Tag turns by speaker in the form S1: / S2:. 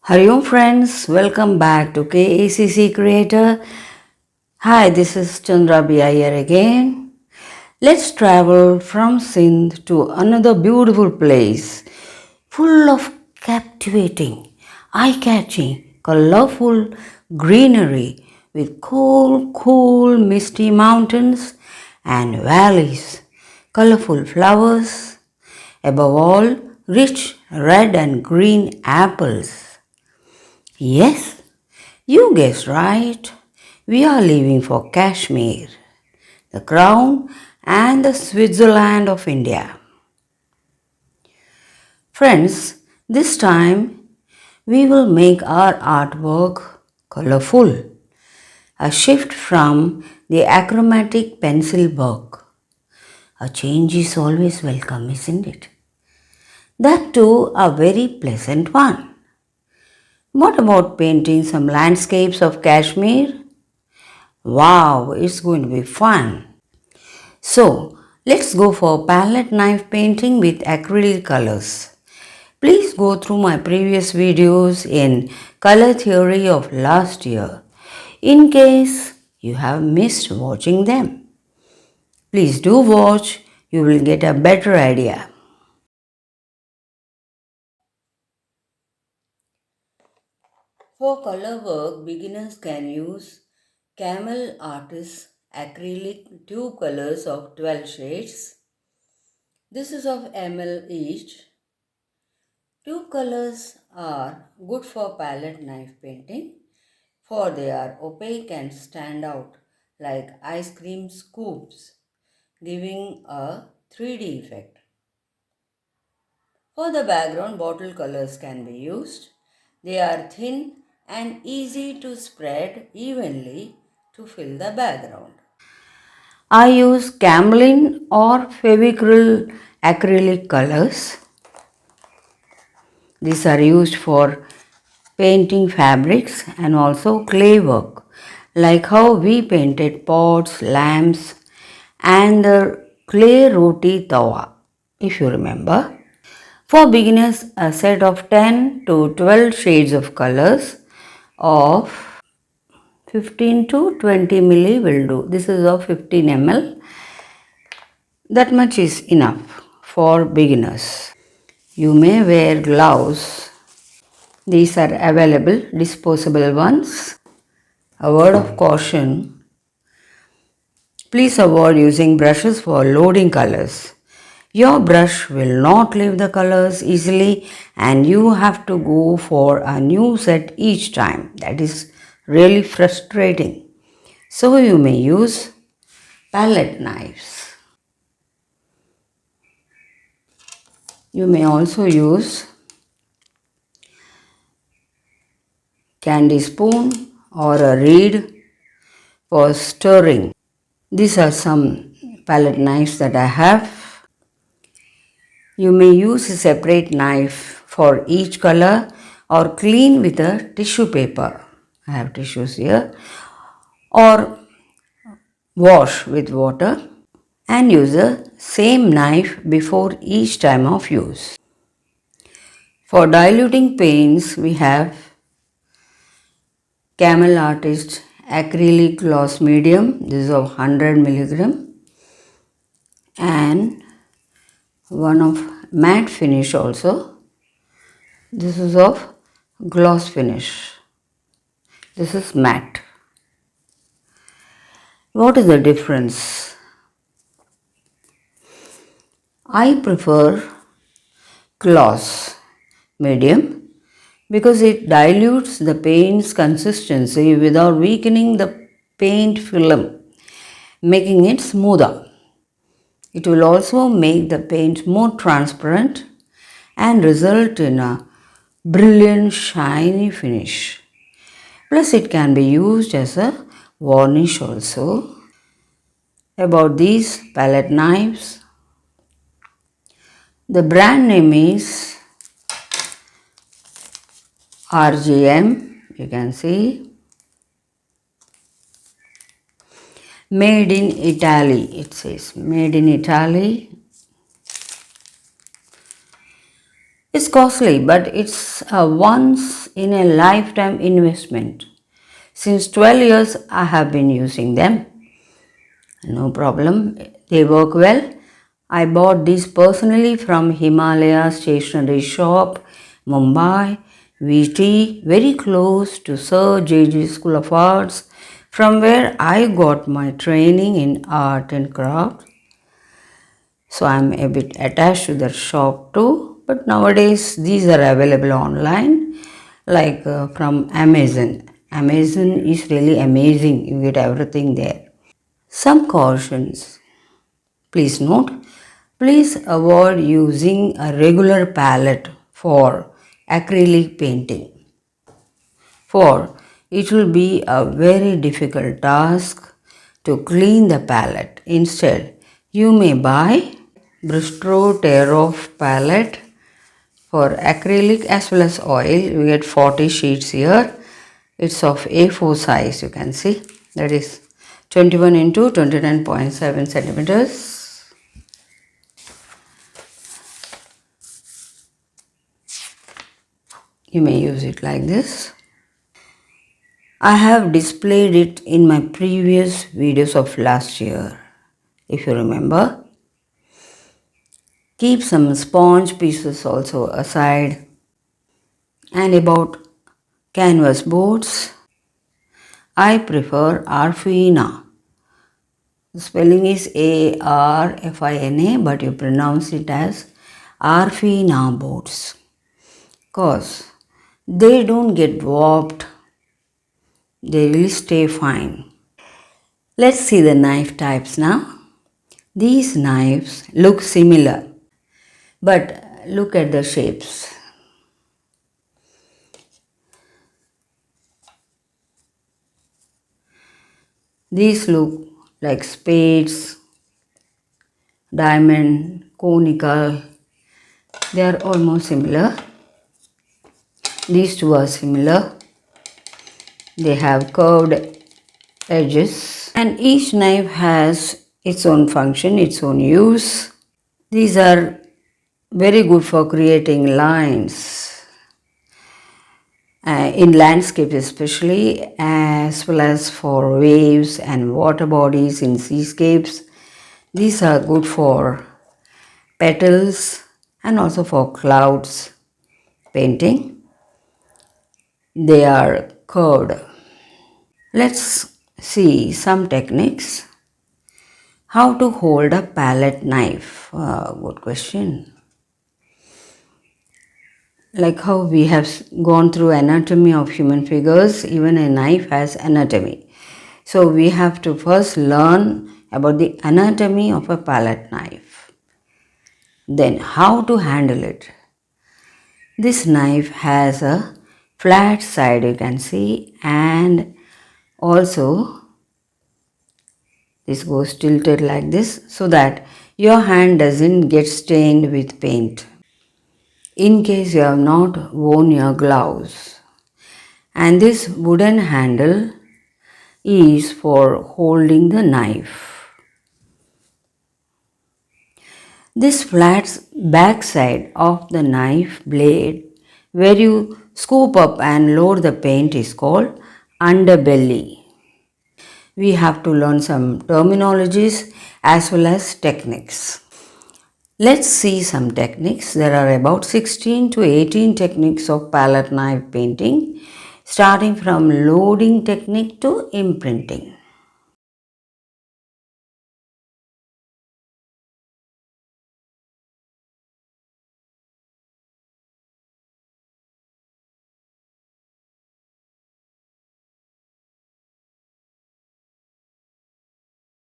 S1: Hari Om friends, welcome back to KACC Creator. Hi, this is Chandra Bia here again. Let's travel from Sindh to another beautiful place full of captivating, eye-catching, colorful greenery with cool, misty mountains and valleys, colorful flowers, above all, rich red and green apples. Yes, you guessed right. We are leaving for Kashmir, the crown and the Switzerland of India. Friends, this time we will make our artwork colorful. A shift from the achromatic pencil work. A change is always welcome, isn't it? That too a very pleasant one. What about painting some landscapes of Kashmir? Wow, it's going to be fun. So, let's go for palette knife painting with acrylic colors. Please go through my previous videos in color theory of last year in case you have missed watching them. Please do watch, you will get a better idea. For color work, beginners can use Camel Artist Acrylic 2 colors of 12 shades. This is of ml each. Two colors are good for palette knife painting for they are opaque and stand out like ice cream scoops, giving a 3D effect. For the background, bottle colors can be used. They are thin and easy to spread evenly to fill the background. I use Camel or Fevicryl acrylic colors. These are used for painting fabrics and also clay work, like how we painted pots, lamps, and the clay roti tawa, if you remember. For beginners, a set of 10 to 12 shades of colors of 15 to 20 milli will do. This is of 15 ml. That much is enough for beginners. You may wear gloves. These are available, disposable ones. A word of caution, please avoid using brushes for loading colors. Your brush will not leave the colors easily and you have to go for a new set each time. That is really frustrating. So you may use palette knives. You may also use candy spoon or a reed for stirring. These are some palette knives that I have. You may use a separate knife for each color or clean with a tissue paper. I have tissues here. Or wash with water and use the same knife before each time of use. For diluting paints, we have Camel Artist Acrylic Gloss Medium. This is of 100 milligram. And one of matte finish also. This is of gloss finish. This is matte. What is the difference? I prefer gloss medium because it dilutes the paint's consistency without weakening the paint film, making it smoother. It will also make the paint more transparent and result in a brilliant shiny finish. Plus it can be used as a varnish also. About these palette knives, the brand name is RGM, you can see. Made in Italy, it says. Made in Italy. It's costly, but it's a once in a lifetime investment. Since 12 years, I have been using them. No problem, they work well. I bought these personally from Himalaya Stationery Shop, Mumbai, VT, very close to Sir J.J. School of Arts, from where I got my training in art and craft. So I'm a bit attached to the shop too. But nowadays these are available online, like from Amazon. Amazon is really amazing. You get everything there. Some cautions. Please note, please avoid using a regular palette for acrylic painting. For it will be a very difficult task to clean the palette. Instead, you may buy Brustro Tear palette for acrylic as well as oil. You get 40 sheets here. It's of A4 size, you can see. That is 21 into 29.7 centimeters. You may use it like this. I have displayed it in my previous videos of last year, if you remember. Keep some sponge pieces also aside. And about canvas boards, I prefer Arfina. The spelling is Arfina, but you pronounce it as Arfina boards, because they don't get warped, they really stay fine. Let's see the knife types now. These knives look similar, but look at the shapes. These look like spades, diamond, conical. They are almost similar. These two are similar. They have curved edges, and each knife has its own function, its own use. These are very good for creating lines in landscapes especially, as well as for waves and water bodies in seascapes. These are good for petals and also for clouds painting. They are curved. Let's see some techniques. How to hold a palette knife? Good question. Like how we have gone through anatomy of human figures, even a knife has anatomy. So we have to first learn about the anatomy of a palette knife. Then how to handle it. This knife has a flat side, you can see, and also this goes tilted like this so that your hand doesn't get stained with paint, in case you have not worn your gloves. And this wooden handle is for holding the knife. This flat backside of the knife blade, where you scoop up and load the paint, is called underbelly. We have to learn some terminologies as well as techniques. Let's see some techniques. There are about 16 to 18 techniques of palette knife painting, starting from loading technique to imprinting.